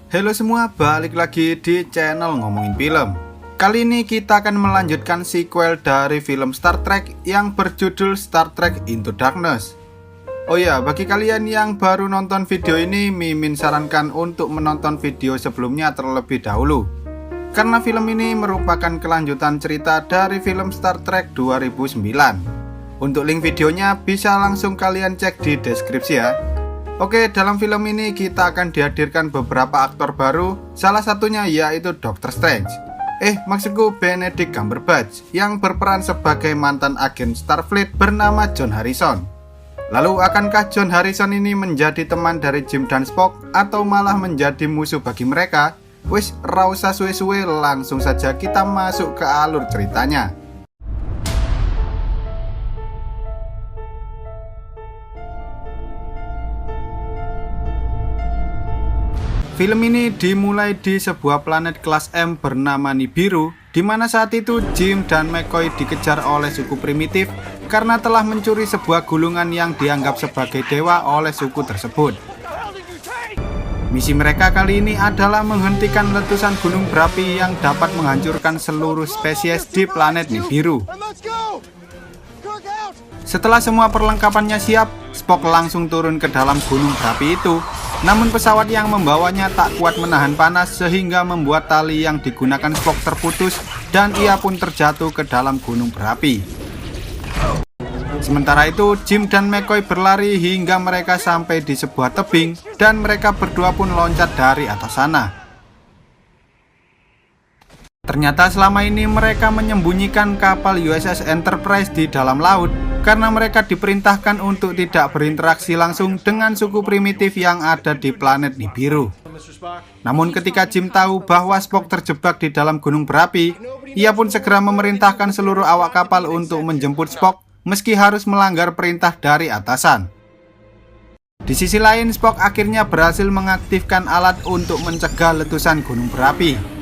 Halo semua, balik lagi di channel Ngomongin Film. Kali ini kita akan melanjutkan sequel dari film Star Trek yang berjudul Star Trek Into Darkness. Oh ya, bagi kalian yang baru nonton video ini, Mimin sarankan untuk menonton video sebelumnya terlebih dahulu. Karena film ini merupakan kelanjutan cerita dari film Star Trek 2009. Untuk link videonya bisa langsung kalian cek di deskripsi ya. Oke, dalam film ini kita akan dihadirkan beberapa aktor baru, salah satunya yaitu Dr. Strange. Maksudku Benedict Cumberbatch yang berperan sebagai mantan agen Starfleet bernama John Harrison. Lalu akankah John Harrison ini menjadi teman dari Jim dan Spock atau malah menjadi musuh bagi mereka? Wis, ra usah suwe-suwe, langsung saja kita masuk ke alur ceritanya. Film ini dimulai di sebuah planet kelas M bernama Nibiru, di mana saat itu Jim dan McCoy dikejar oleh suku primitif karena telah mencuri sebuah gulungan yang dianggap sebagai dewa oleh suku tersebut. Misi mereka kali ini adalah menghentikan letusan gunung berapi yang dapat menghancurkan seluruh spesies di planet Nibiru. Setelah semua perlengkapannya siap, Spock langsung turun ke dalam gunung berapi itu. Namun pesawat yang membawanya tak kuat menahan panas sehingga membuat tali yang digunakan Spock terputus dan ia pun terjatuh ke dalam gunung berapi. Sementara itu Jim dan McCoy berlari hingga mereka sampai di sebuah tebing dan mereka berdua pun loncat dari atas sana. Ternyata selama ini mereka menyembunyikan kapal USS Enterprise di dalam laut karena mereka diperintahkan untuk tidak berinteraksi langsung dengan suku primitif yang ada di planet Nibiru. Namun ketika Jim tahu bahwa Spock terjebak di dalam gunung berapi, ia pun segera memerintahkan seluruh awak kapal untuk menjemput Spock meski harus melanggar perintah dari atasan. Di sisi lain, Spock akhirnya berhasil mengaktifkan alat untuk mencegah letusan gunung berapi.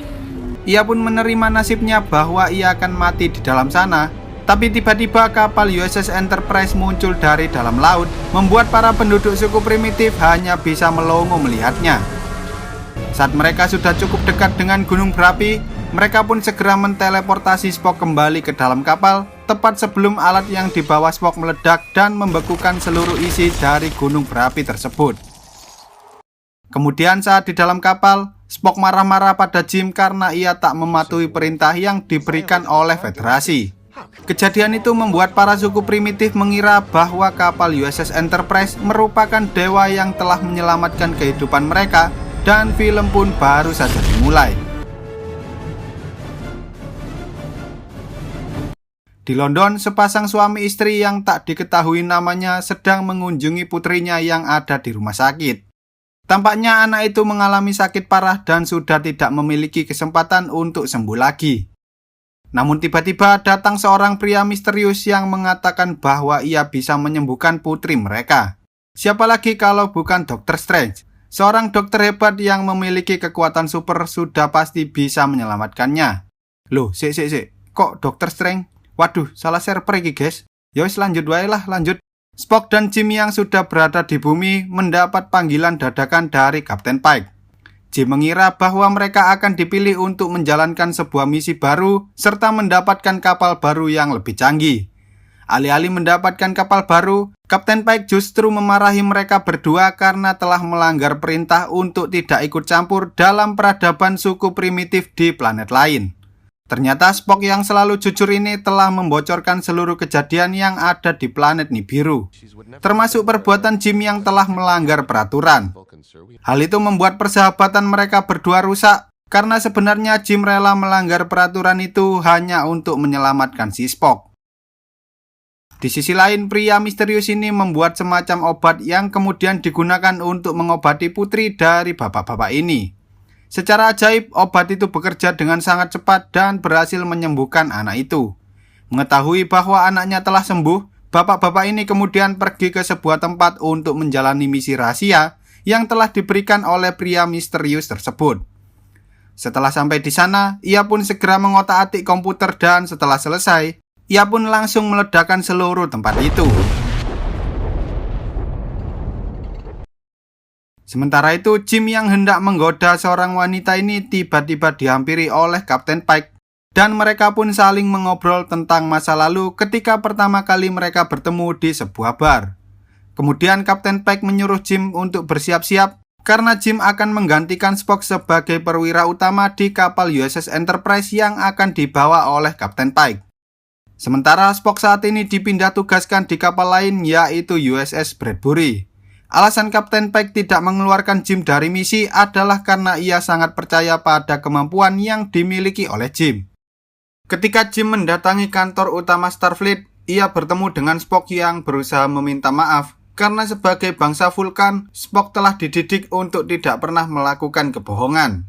Ia pun menerima nasibnya bahwa ia akan mati di dalam sana. Tapi tiba-tiba kapal USS Enterprise muncul dari dalam laut, membuat para penduduk suku primitif hanya bisa melongo melihatnya. Saat mereka sudah cukup dekat dengan gunung berapi, mereka pun segera menteleportasi Spock kembali ke dalam kapal, tepat sebelum alat yang dibawa Spock meledak dan membekukan seluruh isi dari gunung berapi tersebut. Kemudian saat di dalam kapal, Spock marah-marah pada Jim karena ia tak mematuhi perintah yang diberikan oleh Federasi. Kejadian itu membuat para suku primitif mengira bahwa kapal USS Enterprise merupakan dewa yang telah menyelamatkan kehidupan mereka, dan film pun baru saja dimulai. Di London, sepasang suami istri yang tak diketahui namanya sedang mengunjungi putrinya yang ada di rumah sakit. Tampaknya anak itu mengalami sakit parah dan sudah tidak memiliki kesempatan untuk sembuh lagi. Namun tiba-tiba datang seorang pria misterius yang mengatakan bahwa ia bisa menyembuhkan putri mereka. Siapa lagi kalau bukan Dr. Strange, seorang dokter hebat yang memiliki kekuatan super sudah pasti bisa menyelamatkannya. Loh, kok Dr. Strange? Waduh, salah server iki guys. Yowes lanjut wae lah, lanjut. Spock dan Jim yang sudah berada di bumi mendapat panggilan dadakan dari Kapten Pike. Jim mengira bahwa mereka akan dipilih untuk menjalankan sebuah misi baru serta mendapatkan kapal baru yang lebih canggih. Alih-alih mendapatkan kapal baru, Kapten Pike justru memarahi mereka berdua karena telah melanggar perintah untuk tidak ikut campur dalam peradaban suku primitif di planet lain. Ternyata Spock yang selalu jujur ini telah membocorkan seluruh kejadian yang ada di planet Nibiru, termasuk perbuatan Jim yang telah melanggar peraturan. Hal itu membuat persahabatan mereka berdua rusak, karena sebenarnya Jim rela melanggar peraturan itu hanya untuk menyelamatkan si Spock. Di sisi lain, pria misterius ini membuat semacam obat yang kemudian digunakan untuk mengobati putri dari bapak-bapak ini. Secara ajaib, obat itu bekerja dengan sangat cepat dan berhasil menyembuhkan anak itu. Mengetahui bahwa anaknya telah sembuh, bapak-bapak ini kemudian pergi ke sebuah tempat untuk menjalani misi rahasia yang telah diberikan oleh pria misterius tersebut. Setelah sampai di sana, ia pun segera mengotak-atik komputer dan setelah selesai, ia pun langsung meledakkan seluruh tempat itu. Sementara itu, Jim yang hendak menggoda seorang wanita ini tiba-tiba dihampiri oleh Kapten Pike, dan mereka pun saling mengobrol tentang masa lalu ketika pertama kali mereka bertemu di sebuah bar. Kemudian Kapten Pike menyuruh Jim untuk bersiap-siap karena Jim akan menggantikan Spock sebagai perwira utama di kapal USS Enterprise yang akan dibawa oleh Kapten Pike. Sementara Spock saat ini dipindah tugaskan di kapal lain, yaitu USS Bradbury. Alasan Kapten Pike tidak mengeluarkan Jim dari misi adalah karena ia sangat percaya pada kemampuan yang dimiliki oleh Jim. Ketika Jim mendatangi kantor utama Starfleet, ia bertemu dengan Spock yang berusaha meminta maaf karena sebagai bangsa Vulkan, Spock telah dididik untuk tidak pernah melakukan kebohongan.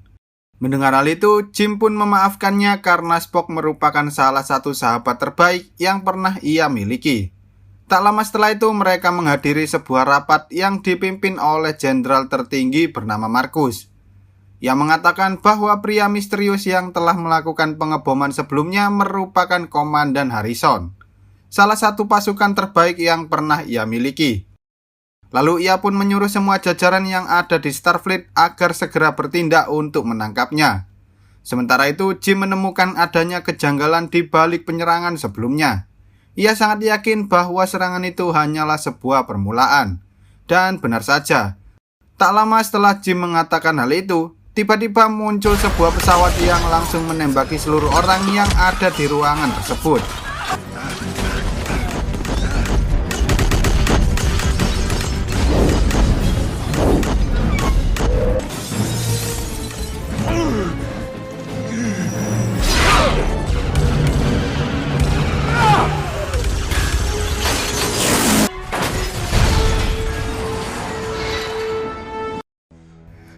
Mendengar hal itu, Jim pun memaafkannya karena Spock merupakan salah satu sahabat terbaik yang pernah ia miliki. Tak lama setelah itu, mereka menghadiri sebuah rapat yang dipimpin oleh jenderal tertinggi bernama Marcus. Ia mengatakan bahwa pria misterius yang telah melakukan pengeboman sebelumnya merupakan Komandan Harrison, salah satu pasukan terbaik yang pernah ia miliki. Lalu ia pun menyuruh semua jajaran yang ada di Starfleet agar segera bertindak untuk menangkapnya. Sementara itu, Jim menemukan adanya kejanggalan di balik penyerangan sebelumnya. Ia sangat yakin bahwa serangan itu hanyalah sebuah permulaan. Dan benar saja, tak lama setelah Jim mengatakan hal itu, tiba-tiba muncul sebuah pesawat yang langsung menembaki seluruh orang yang ada di ruangan tersebut.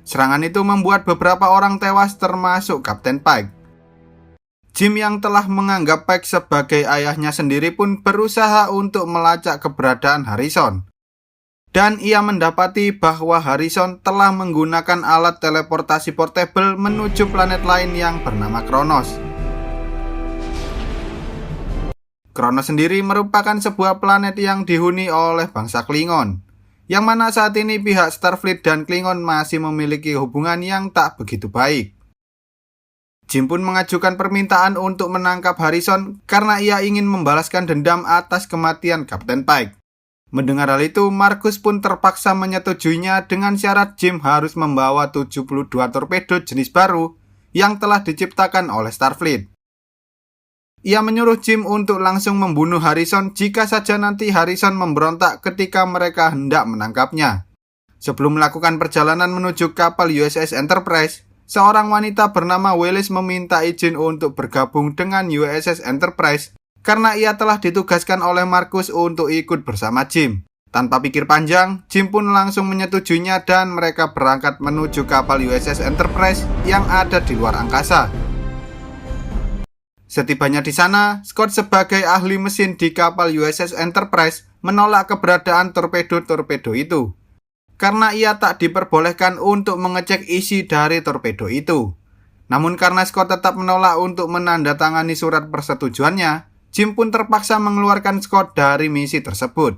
Serangan itu membuat beberapa orang tewas termasuk Kapten Pike. Jim yang telah menganggap Pike sebagai ayahnya sendiri pun berusaha untuk melacak keberadaan Harrison. Dan ia mendapati bahwa Harrison telah menggunakan alat teleportasi portable menuju planet lain yang bernama Kronos. Kronos sendiri merupakan sebuah planet yang dihuni oleh bangsa Klingon, yang mana saat ini pihak Starfleet dan Klingon masih memiliki hubungan yang tak begitu baik. Jim pun mengajukan permintaan untuk menangkap Harrison karena ia ingin membalaskan dendam atas kematian Kapten Pike. Mendengar hal itu, Marcus pun terpaksa menyetujuinya dengan syarat Jim harus membawa 72 torpedo jenis baru yang telah diciptakan oleh Starfleet. Ia menyuruh Jim untuk langsung membunuh Harrison jika saja nanti Harrison memberontak ketika mereka hendak menangkapnya. Sebelum melakukan perjalanan menuju kapal USS Enterprise, seorang wanita bernama Wallis meminta izin untuk bergabung dengan USS Enterprise karena ia telah ditugaskan oleh Marcus untuk ikut bersama Jim. Tanpa pikir panjang, Jim pun langsung menyetujuinya dan mereka berangkat menuju kapal USS Enterprise yang ada di luar angkasa. Setibanya di sana, Scott sebagai ahli mesin di kapal USS Enterprise menolak keberadaan torpedo-torpedo itu, karena ia tak diperbolehkan untuk mengecek isi dari torpedo itu. Namun karena Scott tetap menolak untuk menandatangani surat persetujuannya, Jim pun terpaksa mengeluarkan Scott dari misi tersebut.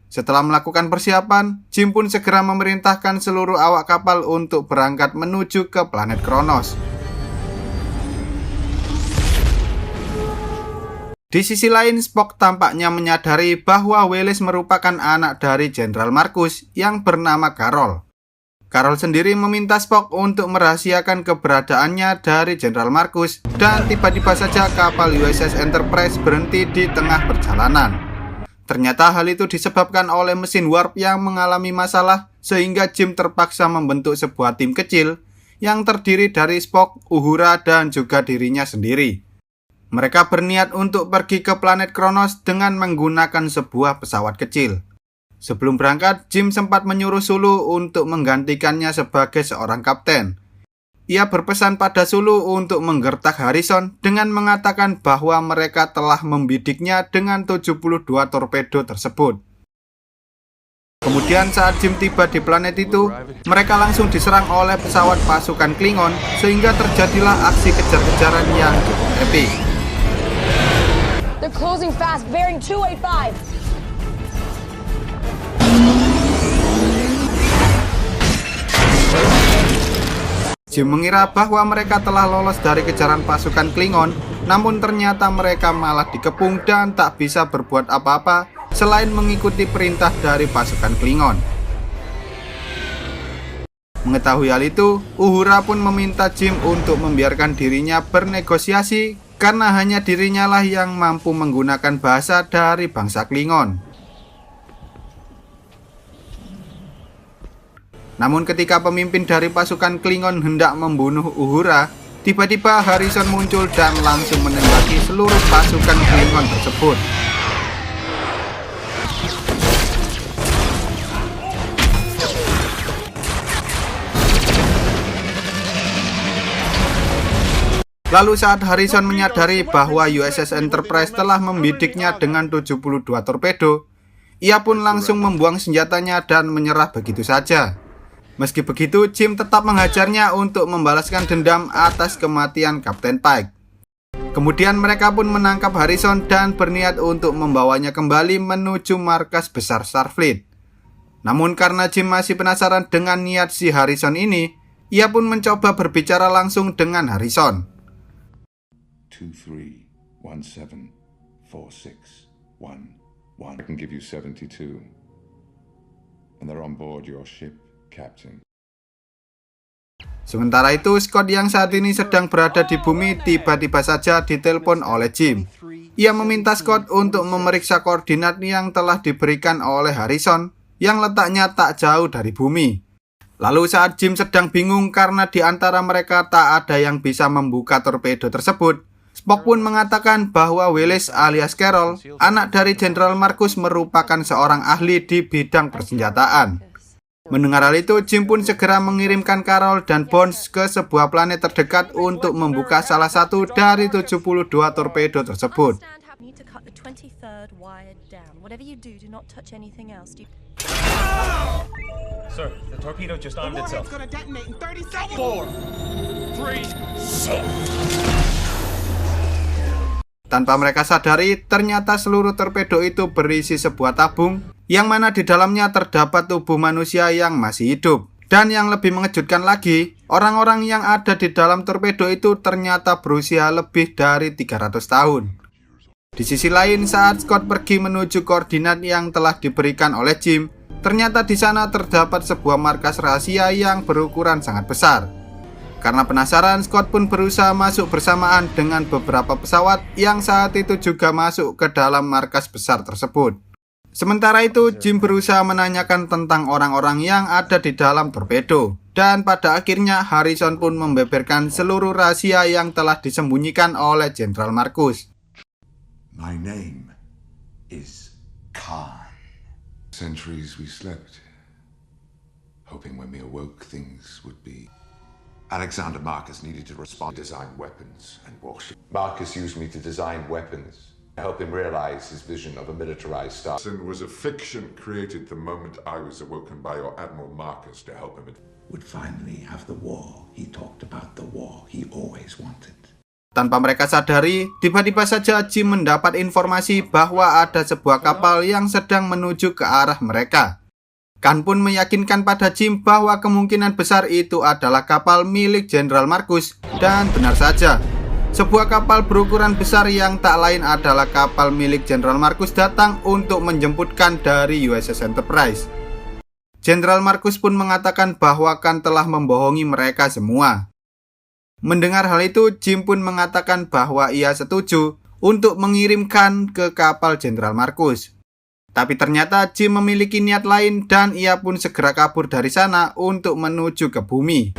Setelah melakukan persiapan, Jim pun segera memerintahkan seluruh awak kapal untuk berangkat menuju ke planet Kronos. Di sisi lain, Spock tampaknya menyadari bahwa Wallis merupakan anak dari Jenderal Marcus yang bernama Carol. Carol sendiri meminta Spock untuk merahasiakan keberadaannya dari Jenderal Marcus, dan tiba-tiba saja kapal USS Enterprise berhenti di tengah perjalanan. Ternyata hal itu disebabkan oleh mesin warp yang mengalami masalah, sehingga Jim terpaksa membentuk sebuah tim kecil yang terdiri dari Spock, Uhura, dan juga dirinya sendiri. Mereka berniat untuk pergi ke planet Kronos dengan menggunakan sebuah pesawat kecil. Sebelum berangkat, Jim sempat menyuruh Sulu untuk menggantikannya sebagai seorang kapten. Ia berpesan pada Sulu untuk menggertak Harrison dengan mengatakan bahwa mereka telah membidiknya dengan 72 torpedo tersebut. Kemudian saat Jim tiba di planet itu, mereka langsung diserang oleh pesawat pasukan Klingon sehingga terjadilah aksi kejar-kejaran yang cukup epik. They're closing fast, bearing 285. Jim mengira bahwa mereka telah lolos dari kejaran pasukan Klingon, namun ternyata mereka malah dikepung dan tak bisa berbuat apa-apa selain mengikuti perintah dari pasukan Klingon. Mengetahui hal itu, Uhura pun meminta Jim untuk membiarkan dirinya bernegosiasi karena hanya dirinya lah yang mampu menggunakan bahasa dari bangsa Klingon. Namun ketika pemimpin dari pasukan Klingon hendak membunuh Uhura, tiba-tiba Harrison muncul dan langsung menembaki seluruh pasukan Klingon tersebut. Lalu saat Harrison menyadari bahwa USS Enterprise telah membidiknya dengan 72 torpedo, ia pun langsung membuang senjatanya dan menyerah begitu saja. Meski begitu, Jim tetap menghajarnya untuk membalaskan dendam atas kematian Kapten Pike. Kemudian mereka pun menangkap Harrison dan berniat untuk membawanya kembali menuju markas besar Starfleet. Namun karena Jim masih penasaran dengan niat si Harrison ini, ia pun mencoba berbicara langsung dengan Harrison. 23174611. I can give you 72. And they're on board your ship, Captain. Sementara itu, Scott yang saat ini sedang berada di bumi tiba-tiba saja ditelepon oleh Jim. Ia meminta Scott untuk memeriksa koordinat yang telah diberikan oleh Harrison yang letaknya tak jauh dari bumi. Lalu saat Jim sedang bingung karena di antara mereka tak ada yang bisa membuka torpedo tersebut, Spock pun mengatakan bahwa Willis alias Carol, anak dari Jenderal Marcus, merupakan seorang ahli di bidang persenjataan. Mendengar hal itu, Jim pun segera mengirimkan Carol dan Bones ke sebuah planet terdekat untuk membuka salah satu dari 72 torpedo tersebut. Sir, the torpedo just armed itself. 4, 3, Tanpa mereka sadari, ternyata seluruh torpedo itu berisi sebuah tabung yang mana di dalamnya terdapat tubuh manusia yang masih hidup. Dan yang lebih mengejutkan lagi, orang-orang yang ada di dalam torpedo itu ternyata berusia lebih dari 300 tahun. Di sisi lain, saat Scott pergi menuju koordinat yang telah diberikan oleh Jim, ternyata di sana terdapat sebuah markas rahasia yang berukuran sangat besar. Karena penasaran, Scott pun berusaha masuk bersamaan dengan beberapa pesawat yang saat itu juga masuk ke dalam markas besar tersebut. Sementara itu, Jim berusaha menanyakan tentang orang-orang yang ada di dalam torpedo. Dan pada akhirnya, Harrison pun membeberkan seluruh rahasia yang telah disembunyikan oleh Jenderal Marcus. My name is Khan. Centuries we slept, hoping when we awoke things would be... Alexander Marcus needed to respond to design weapons and warships. Marcus used me to design weapons, to help him realize his vision of a militarized star. It was a fiction created the moment I was awoken by your Admiral Marcus to help him. would finally have the war. He talked about the war he always wanted. Tanpa mereka sadari, tiba-tiba saja Jim mendapat informasi bahwa ada sebuah kapal yang sedang menuju ke arah mereka. Khan pun meyakinkan pada Jim bahwa kemungkinan besar itu adalah kapal milik Jenderal Marcus. Dan benar saja, sebuah kapal berukuran besar yang tak lain adalah kapal milik Jenderal Marcus datang untuk menjemput Khan dari USS Enterprise. Jenderal Marcus pun mengatakan bahwa Khan telah membohongi mereka semua. Mendengar hal itu, Jim pun mengatakan bahwa ia setuju untuk mengirim Khan ke kapal Jenderal Marcus. Tapi ternyata Jim memiliki niat lain dan ia pun segera kabur dari sana untuk menuju ke bumi.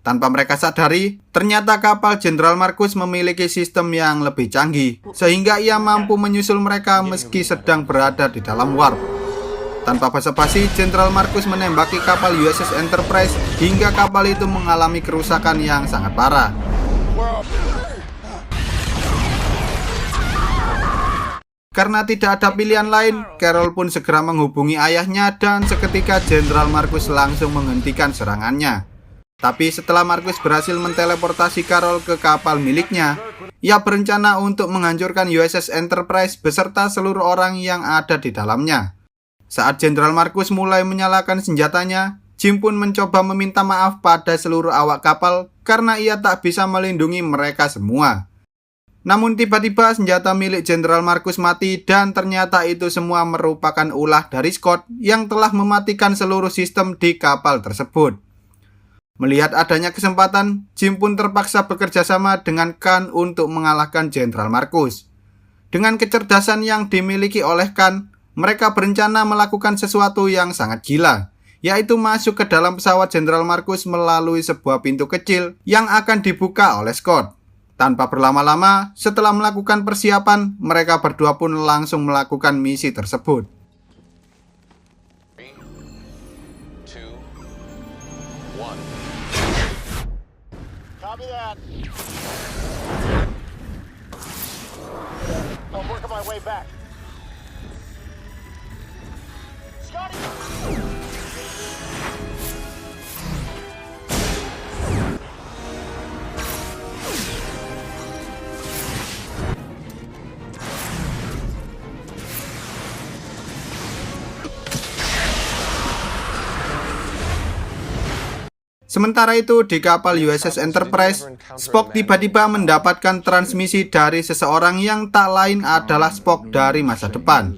Tanpa mereka sadari, ternyata kapal Jenderal Marcus memiliki sistem yang lebih canggih, sehingga ia mampu menyusul mereka meski sedang berada di dalam warp. Tanpa basa-basi, Jenderal Marcus menembaki kapal USS Enterprise hingga kapal itu mengalami kerusakan yang sangat parah. Karena tidak ada pilihan lain, Carol pun segera menghubungi ayahnya dan seketika Jenderal Marcus langsung menghentikan serangannya. Tapi setelah Marcus berhasil menteleportasi Carol ke kapal miliknya, ia berencana untuk menghancurkan USS Enterprise beserta seluruh orang yang ada di dalamnya. Saat Jenderal Marcus mulai menyalakan senjatanya, Jim pun mencoba meminta maaf pada seluruh awak kapal karena ia tak bisa melindungi mereka semua. Namun tiba-tiba senjata milik Jenderal Marcus mati dan ternyata itu semua merupakan ulah dari Scott yang telah mematikan seluruh sistem di kapal tersebut. Melihat adanya kesempatan, Jim pun terpaksa bekerja sama dengan Khan untuk mengalahkan Jenderal Marcus. Dengan kecerdasan yang dimiliki oleh Khan, mereka berencana melakukan sesuatu yang sangat gila, yaitu masuk ke dalam pesawat Jenderal Marcus melalui sebuah pintu kecil yang akan dibuka oleh Scott. Tanpa berlama-lama, setelah melakukan persiapan, mereka berdua pun langsung melakukan misi tersebut. 3, 2, 1. Copy that. I'm working my way back. Scotty! Sementara itu di kapal USS Enterprise, Spock tiba-tiba mendapatkan transmisi dari seseorang yang tak lain adalah Spock dari masa depan.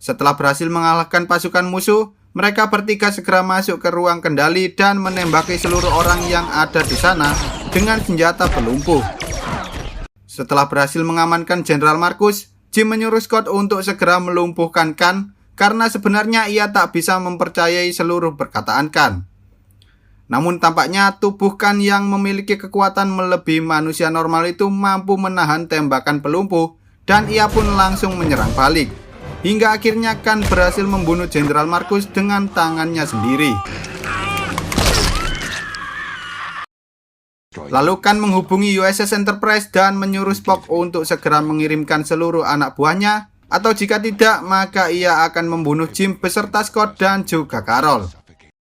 Setelah berhasil mengalahkan pasukan musuh, mereka bertiga segera masuk ke ruang kendali dan menembaki seluruh orang yang ada di sana dengan senjata pelumpuh. Setelah berhasil mengamankan Jenderal Marcus, Jim menyuruh Scott untuk segera melumpuhkan Khan karena sebenarnya ia tak bisa mempercayai seluruh perkataan Khan. Namun tampaknya tubuh Khan yang memiliki kekuatan melebihi manusia normal itu mampu menahan tembakan pelumpuh dan ia pun langsung menyerang balik. Hingga akhirnya Khan berhasil membunuh Jenderal Marcus dengan tangannya sendiri. Lalu Khan menghubungi USS Enterprise dan menyuruh Spock untuk segera mengirimkan seluruh anak buahnya, atau jika tidak maka ia akan membunuh Jim beserta Scott dan juga Carol.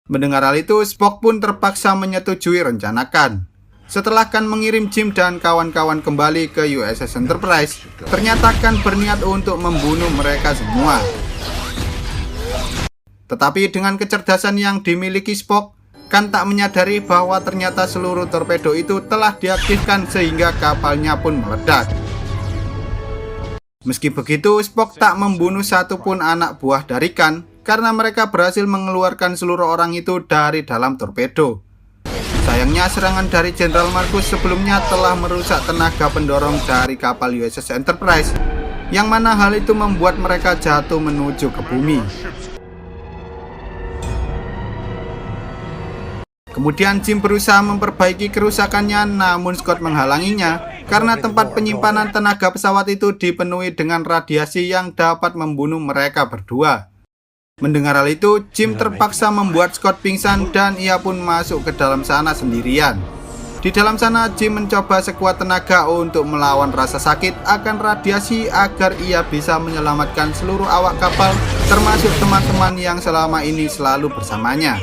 Mendengar hal itu, Spock pun terpaksa menyetujui rencana Khan. Setelah Khan mengirim Jim dan kawan-kawan kembali ke USS Enterprise, ternyata Khan berniat untuk membunuh mereka semua. Tetapi dengan kecerdasan yang dimiliki Spock, Khan tak menyadari bahwa ternyata seluruh torpedo itu telah diaktifkan sehingga kapalnya pun meledak. Meski begitu, Spock tak membunuh satupun anak buah dari Khan karena mereka berhasil mengeluarkan seluruh orang itu dari dalam torpedo. Sayangnya serangan dari Jenderal Marcus sebelumnya telah merusak tenaga pendorong dari kapal USS Enterprise, yang mana hal itu membuat mereka jatuh menuju ke bumi. Kemudian Jim berusaha memperbaiki kerusakannya, namun Scott menghalanginya karena tempat penyimpanan tenaga pesawat itu dipenuhi dengan radiasi yang dapat membunuh mereka berdua. Mendengar hal itu, Jim terpaksa membuat Scott pingsan dan ia pun masuk ke dalam sana sendirian. Di dalam sana, Jim mencoba sekuat tenaga untuk melawan rasa sakit akan radiasi agar ia bisa menyelamatkan seluruh awak kapal, termasuk teman-teman yang selama ini selalu bersamanya.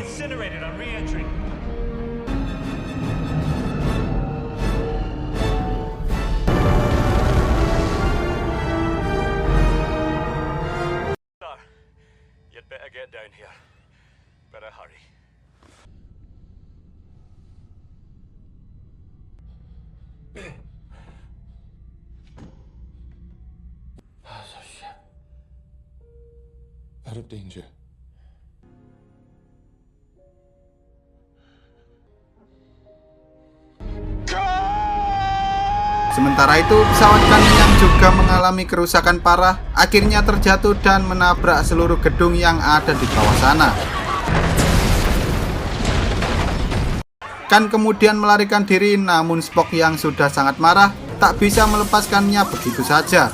Get down here. Better hurry. There's a ship. Out of danger. Sementara itu, pesawat Khan yang juga mengalami kerusakan parah akhirnya terjatuh dan menabrak seluruh gedung yang ada di bawah sana. Khan kemudian melarikan diri, namun Spock yang sudah sangat marah tak bisa melepaskannya begitu saja,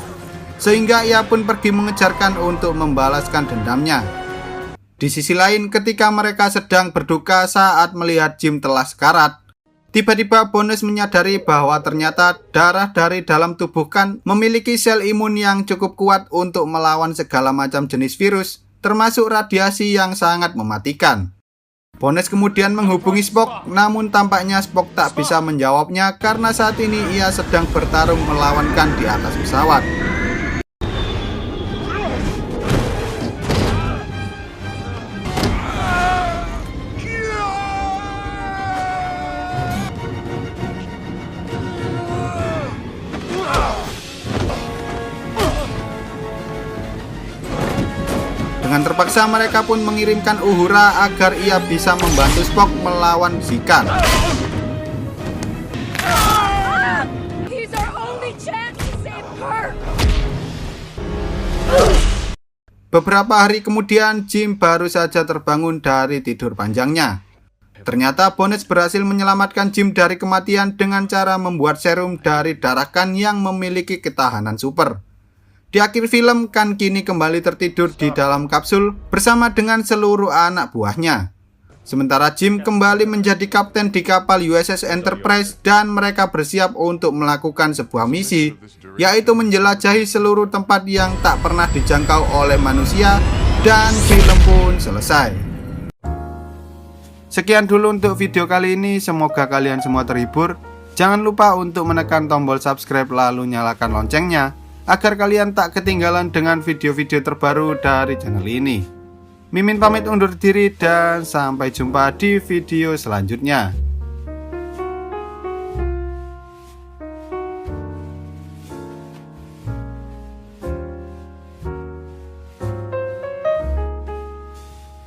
sehingga ia pun pergi mengejar Khan untuk membalaskan dendamnya. Di sisi lain, ketika mereka sedang berduka saat melihat Jim telah sekarat, tiba-tiba Bones menyadari bahwa ternyata darah dari dalam tubuh Khan memiliki sel imun yang cukup kuat untuk melawan segala macam jenis virus, termasuk radiasi yang sangat mematikan. Bones kemudian menghubungi Spock, namun tampaknya Spock tak bisa menjawabnya karena saat ini ia sedang bertarung melawan Khan di atas pesawat. Dengan terpaksa mereka pun mengirimkan Uhura agar ia bisa membantu Spock melawan Zikan. He's our only chance to save her. Beberapa hari kemudian, Jim baru saja terbangun dari tidur panjangnya. Ternyata Bones berhasil menyelamatkan Jim dari kematian dengan cara membuat serum dari darah Khan yang memiliki ketahanan super. Di akhir film, Khan kini kembali tertidur di dalam kapsul bersama dengan seluruh anak buahnya. Sementara Jim kembali menjadi kapten di kapal USS Enterprise dan mereka bersiap untuk melakukan sebuah misi, yaitu menjelajahi seluruh tempat yang tak pernah dijangkau oleh manusia, dan film pun selesai. Sekian dulu untuk video kali ini, semoga kalian semua terhibur. Jangan lupa untuk menekan tombol subscribe lalu nyalakan loncengnya, agar kalian tak ketinggalan dengan video-video terbaru dari channel ini. Mimin pamit undur diri dan sampai jumpa di video selanjutnya.